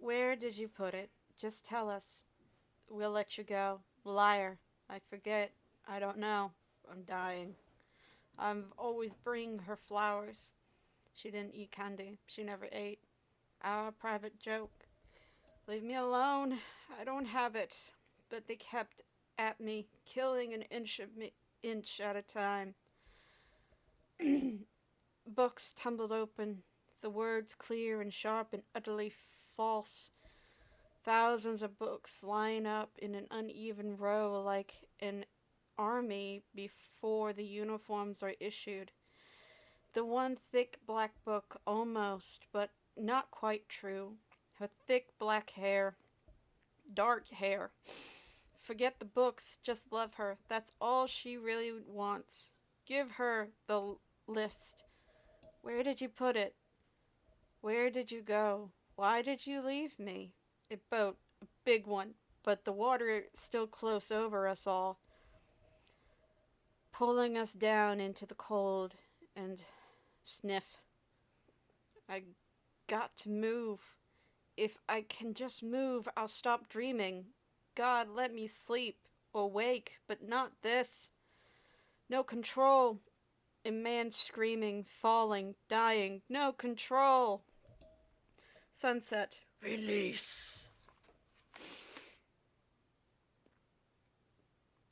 Where did you put it? Just tell us. We'll let you go. Liar. I forget. I don't know. I'm dying. I've always bring her flowers. She didn't eat candy. She never ate. Our private joke. Leave me alone. I don't have it. But they kept at me, killing an inch at a time. Books tumbled open, the words clear and sharp and utterly false. Thousands of books line up in an uneven row like an army before the uniforms are issued. The one thick black book, almost, but not quite true. Her thick black hair, dark hair. Forget the books, just love her. That's all she really wants. Give her the list. Where did you put it? Where did you go? Why did you leave me? A boat, a big one, but the water still close over us all, pulling us down into the cold and sniff. I got to move. If I can just move, I'll stop dreaming. God, let me sleep or wake, but not this. No control. A man screaming, falling, dying. No control. Sunset. Release.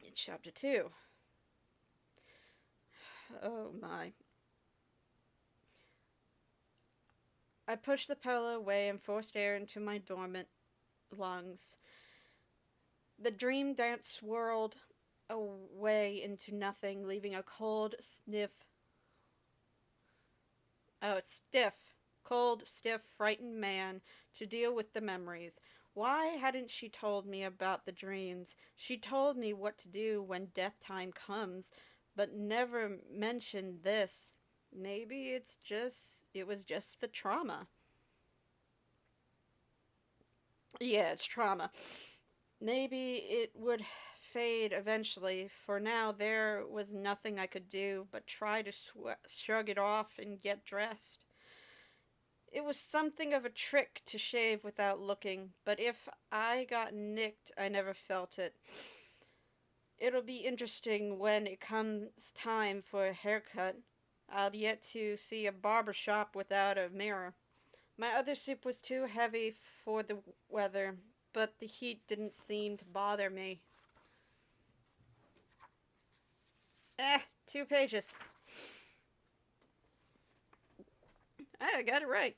It's chapter 2. Oh my. I pushed the pillow away and forced air into my dormant lungs. The dream dance swirled away into nothing, leaving a cold sniff. Oh, it's stiff. Cold, stiff, frightened man to deal with the memories. Why hadn't she told me about the dreams? She told me what to do when death time comes, but never mentioned this. Maybe it was just the trauma. Yeah, it's trauma. Maybe it would fade eventually. For now, there was nothing I could do but try to shrug it off and get dressed. It was something of a trick to shave without looking, but if I got nicked, I never felt it. It'll be interesting when it comes time for a haircut. I'll yet to see a barber shop without a mirror. My other soup was too heavy for the weather, but the heat didn't seem to bother me. 2 pages. I got it right.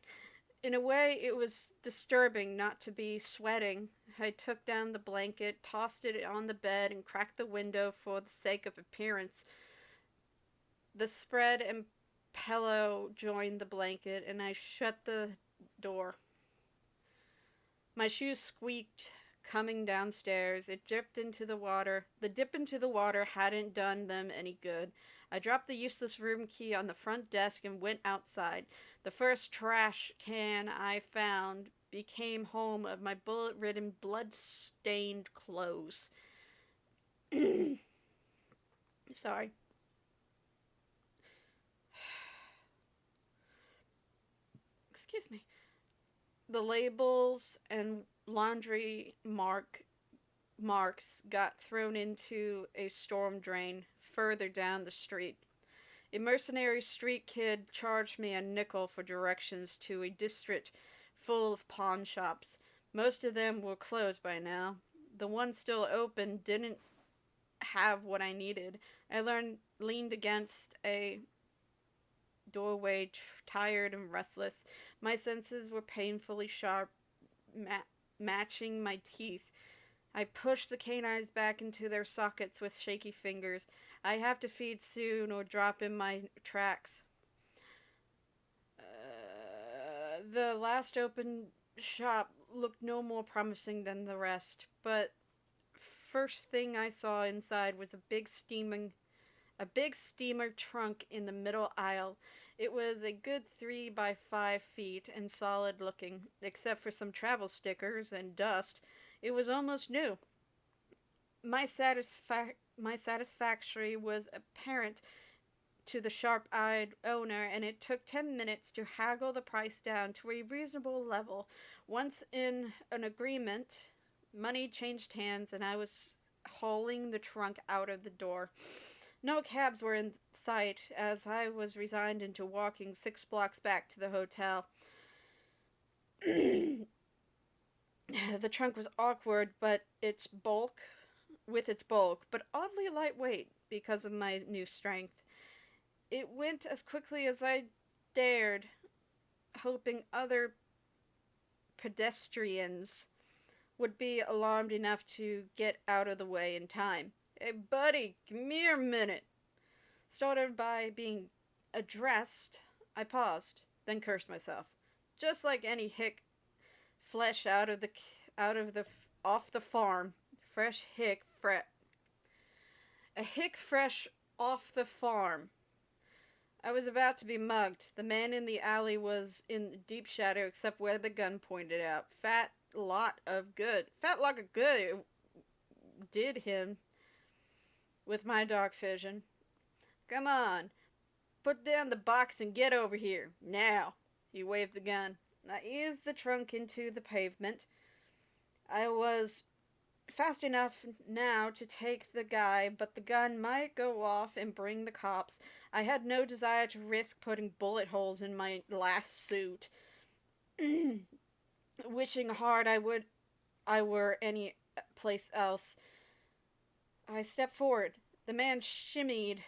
In a way, it was disturbing not to be sweating. I took down the blanket, tossed it on the bed, and cracked the window for the sake of appearance. The spread and pillow joined the blanket, and I shut the door. My shoes squeaked coming downstairs. It dripped into the water. The dip into the water hadn't done them any good. I dropped the useless room key on the front desk and went outside. The first trash can I found became home of my bullet-ridden, blood-stained clothes. Sorry. Excuse me. The labels and laundry marks got thrown into a storm drain further down the street. A mercenary street kid charged me a nickel for directions to a district full of pawn shops. Most of them were closed by now. The one still open didn't have what I needed. I leaned against a doorway, tired and restless. My senses were painfully sharp, matching my teeth. I pushed the canines back into their sockets with shaky fingers. I have to feed soon or drop in my tracks. The last open shop looked no more promising than the rest, but first thing I saw inside was a big steamer trunk in the middle aisle. It was a good 3 by 5 feet and solid looking, except for some travel stickers and dust. It was almost new. My satisfaction was apparent to the sharp-eyed owner, and it took 10 minutes to haggle the price down to a reasonable level. Once in an agreement, money changed hands, and I was hauling the trunk out of the door. No cabs were in sight, as I was resigned into walking 6 blocks back to the hotel. The trunk was awkward, with its bulk, but oddly lightweight because of my new strength. It went as quickly as I dared, hoping other pedestrians would be alarmed enough to get out of the way in time. "Hey, buddy, come here a minute." Started by being addressed, I paused, then cursed myself. Just like any hick flesh off the farm, a hick fresh off the farm. I was about to be mugged. The man in the alley was in deep shadow except where the gun pointed out. Fat lot of good did him with my dark vision. "Come on, put down the box and get over here, now." He waved the gun. I eased the trunk into the pavement. I was fast enough now to take the guy, but the gun might go off and bring the cops. I had no desire to risk putting bullet holes in my last suit. Wishing hard I were any place else. I stepped forward. The man shimmered,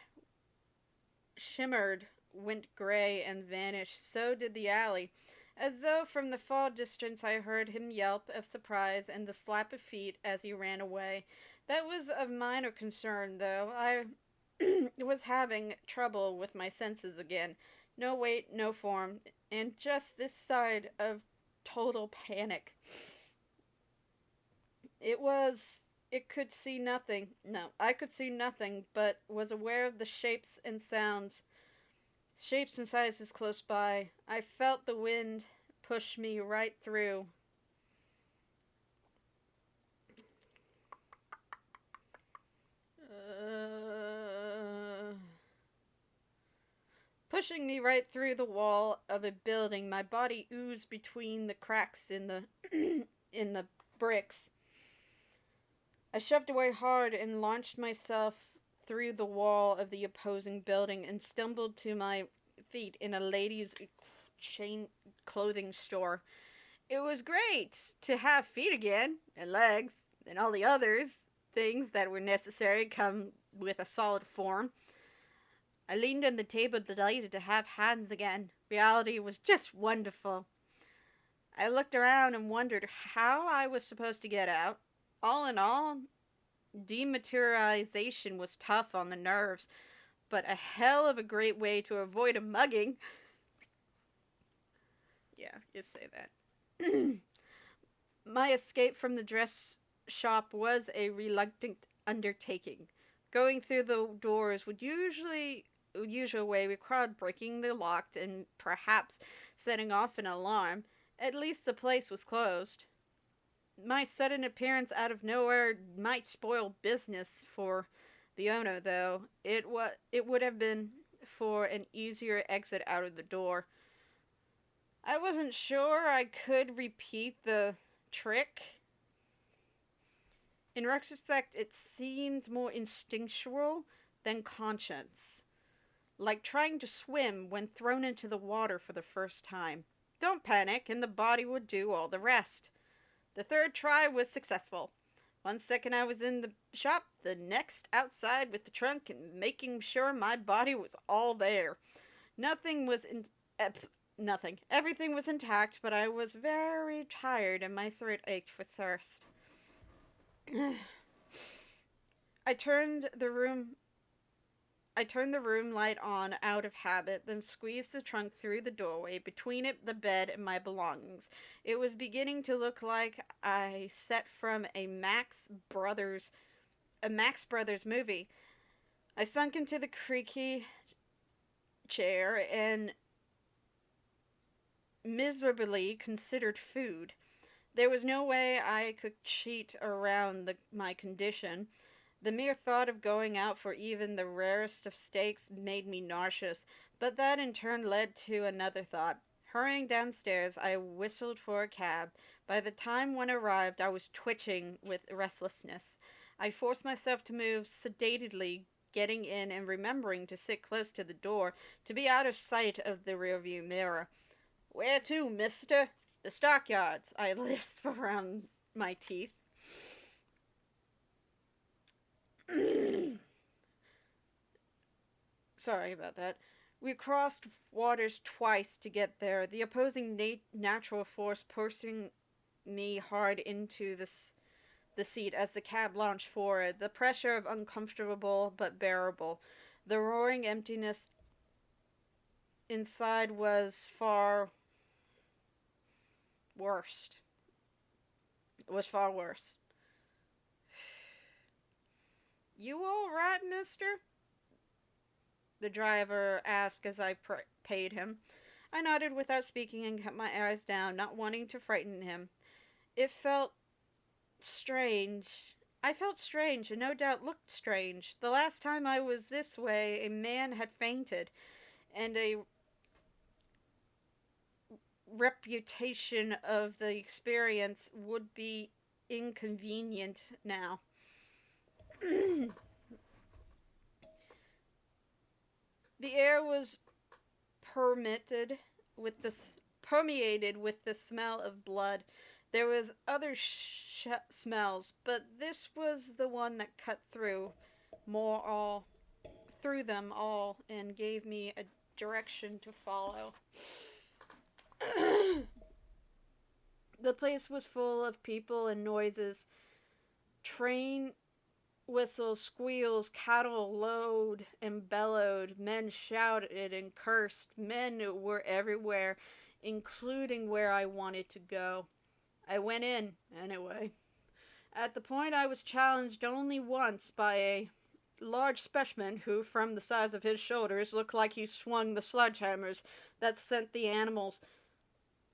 went gray, and vanished. So did the alley. As though from the far distance I heard him yelp of surprise and the slap of feet as he ran away. That was of minor concern, though. I was having trouble with my senses again. No weight, no form, and just this side of total panic. It could see nothing. No, I could see nothing, but was aware of the shapes and sizes close by. I felt the wind push me right through. Pushing me right through the wall of a building. My body oozed between the cracks in the in the bricks. I shoved away hard and launched myself through the wall of the opposing building and stumbled to my feet in a ladies' chain clothing store. It was great to have feet again, and legs, and all the others things that were necessary come with a solid form. I leaned on the table, delighted to have hands again. Reality was just wonderful. I looked around and wondered how I was supposed to get out. All in all, dematerialization was tough on the nerves, but a hell of a great way to avoid a mugging. Yeah, you say that. My escape from the dress shop was a reluctant undertaking. Going through the doors would usual way required breaking the lock and perhaps setting off an alarm. At least the place was closed. My sudden appearance out of nowhere might spoil business for the owner, though. It would have been for an easier exit out of the door. I wasn't sure I could repeat the trick. In retrospect, it seemed more instinctual than conscious, like trying to swim when thrown into the water for the first time. Don't panic, and the body would do all the rest. The third try was successful. 1 second I was in the shop, the next outside with the trunk and making sure my body was all there. Nothing. Everything was intact, but I was very tired and my throat ached for thirst. I turned the room light on out of habit, then squeezed the trunk through the doorway between the bed and my belongings. It was beginning to look like I set from a Max Brothers movie. I sunk into the creaky chair and miserably considered food. There was no way I could cheat around my condition. The mere thought of going out for even the rarest of steaks made me nauseous, but that in turn led to another thought. Hurrying downstairs, I whistled for a cab. By the time one arrived, I was twitching with restlessness. I forced myself to move sedately, getting in and remembering to sit close to the door to be out of sight of the rearview mirror. "Where to, mister?" "The stockyards," I lisped around my teeth. Sorry about that. We crossed waters twice to get there, the opposing natural force pushing me hard into the seat as the cab launched forward, the pressure of uncomfortable but bearable. The roaring emptiness inside was far worse. It was far worse. "You all right, mister?" the driver asked as I paid him. I nodded without speaking and kept my eyes down, not wanting to frighten him. It felt strange. I felt strange, and no doubt looked strange. The last time I was this way, a man had fainted, and a reputation of the experience would be inconvenient now. The air was permeated with the smell of blood. There was other smells, but this was the one that cut through them all and gave me a direction to follow. The place was full of people and noises. Train whistles, squeals, cattle lowed and bellowed, men shouted and cursed. Men were everywhere, including where I wanted to go. I went in, anyway. At the point I was challenged only once by a large specimen who, from the size of his shoulders, looked like he swung the sledgehammers that sent the animals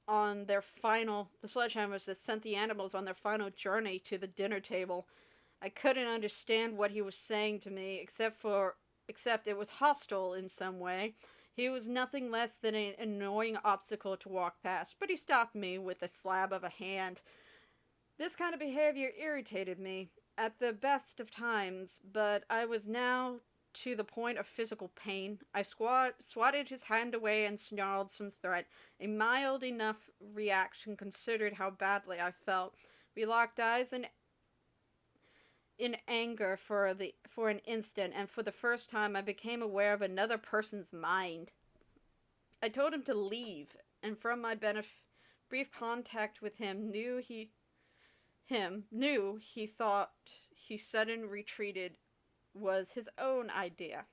on their final journey to the dinner table. I couldn't understand what he was saying to me, except it was hostile in some way. He was nothing less than an annoying obstacle to walk past, but he stopped me with a slab of a hand. This kind of behavior irritated me at the best of times, but I was now to the point of physical pain. I swatted his hand away and snarled some threat, a mild enough reaction considered how badly I felt. We locked eyes in anger for an instant, and for the first time I became aware of another person's mind. I told him to leave, and from my brief contact with him, knew he thought he sudden retreated was his own idea.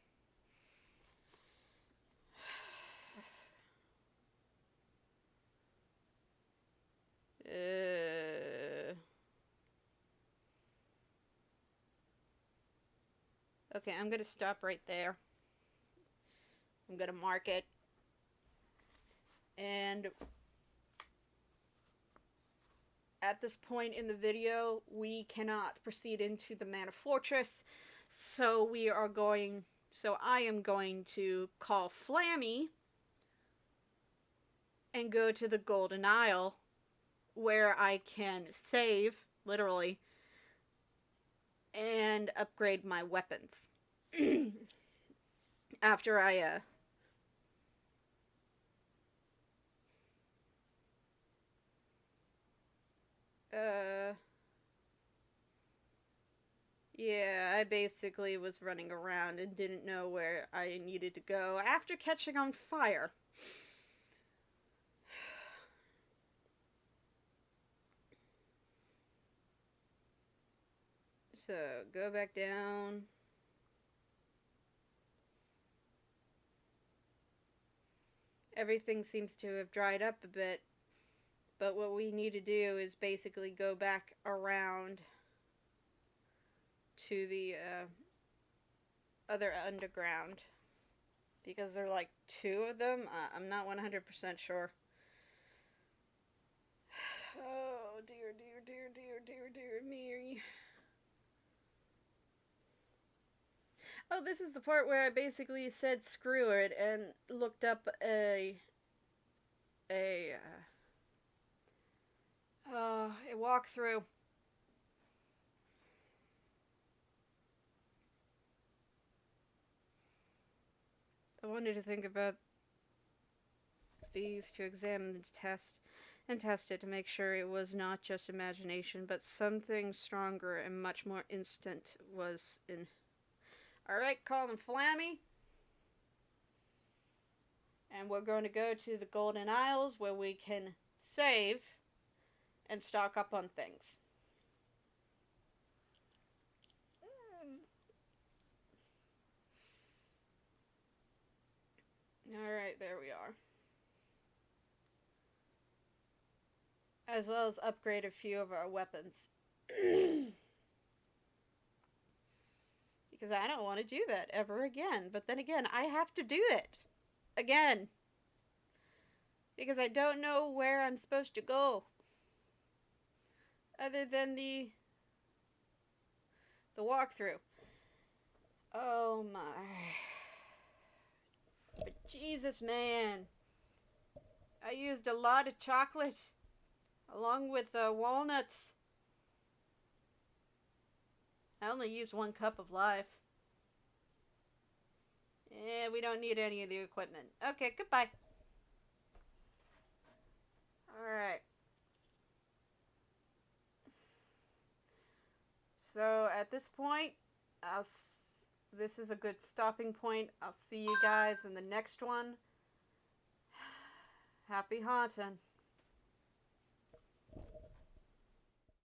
Okay, I'm gonna stop right there. I'm gonna mark it. And at this point in the video, we cannot proceed into the Mana Fortress, so I am going to call Flammy and go to the Golden Isle, where I can save, literally, and upgrade my weapons. After I, yeah, I basically was running around and didn't know where I needed to go after catching on fire. So, go back down. Everything seems to have dried up a bit, but what we need to do is basically go back around to the other underground, because there are like two of them. I'm not 100% sure. Oh, dear me. Oh, this is the part where I basically said screw it and looked up a a walkthrough. I wanted to think about these to examine the test it to make sure it was not just imagination, but something stronger and much more instant was in. Alright, Colin Flammy. And we're going to go to the Golden Isles where we can save and stock up on things. Alright, there we are. As well as upgrade a few of our weapons. Because I don't want to do that ever again. But then again, I have to do it. Again. Because I don't know where I'm supposed to go. Other than the walkthrough. Oh my. But Jesus, man. I used a lot of chocolate. Along with walnuts. I only used 1 cup of life. We don't need any of the equipment. Okay, goodbye. Alright. So at this point, this is a good stopping point. I'll see you guys in the next one. Happy haunting.